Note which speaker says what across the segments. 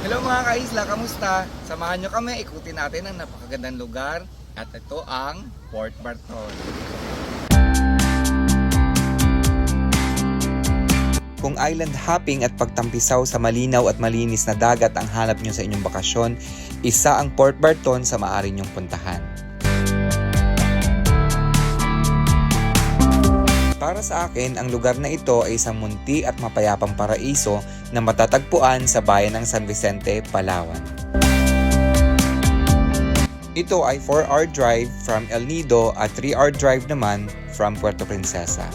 Speaker 1: Hello mga kaisla, kamusta? Samahan nyo kami, ikutin natin ang napakagandang lugar at ito ang Port Barton. Kung island hopping at pagtampisaw sa malinaw at malinis na dagat ang hanap nyo sa inyong bakasyon, isa ang Port Barton sa maaari nyong puntahan. Para sa akin, ang lugar na ito ay isang munti at mapayapang paraiso na matatagpuan sa bayan ng San Vicente, Palawan. Ito ay 4-hour drive from El Nido at 3-hour drive naman from Puerto Princesa.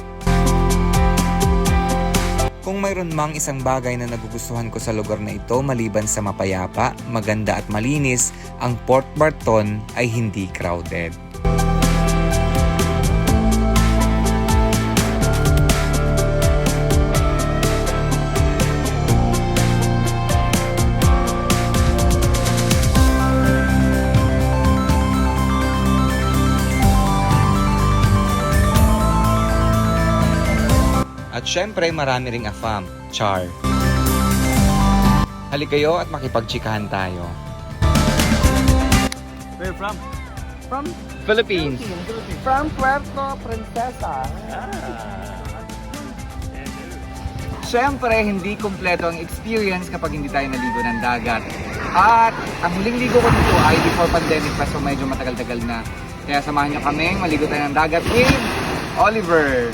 Speaker 1: Kung mayroon mang isang bagay na nagugustuhan ko sa lugar na ito maliban sa mapayapa, maganda at malinis, ang Port Barton ay hindi crowded. At syempre, marami ring afam, char. Halik kayo at makipagtsikahan tayo.
Speaker 2: Where you from? From
Speaker 1: Philippines.
Speaker 2: From Puerto Princesa.
Speaker 1: Syempre, hindi kumpleto ang experience kapag hindi tayo naligo ng dagat. At ang huling ligo ko dito ay before pandemic pa, so medyo matagal-tagal na. Kaya samahan nyo kami, maligo tayo ng dagat with Oliver.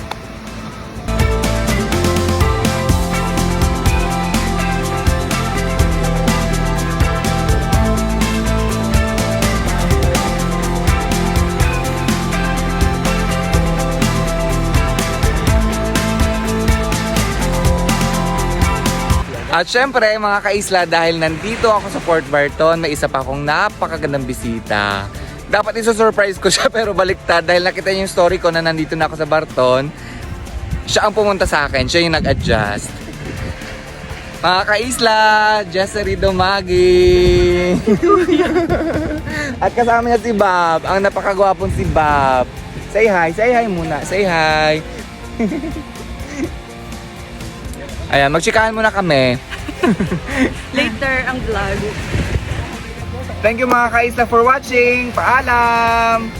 Speaker 1: At syempre mga kaisla, dahil nandito ako sa Port Barton, may isa pa akong napakagandang bisita. Dapat iso-surprise ko siya pero baliktad dahil nakita niyo yung story ko na nandito na ako sa Barton. Siya ang pumunta sa akin, siya yung nag-adjust. Mga kaisla, Jessery Domagi. At kasama niya si Bob, ang napakagwapong si Bob. Say hi muna, say hi. Ayan, magchikahan muna kami.
Speaker 3: Later ang vlog.
Speaker 1: Thank you mga kaisla for watching. Paalam!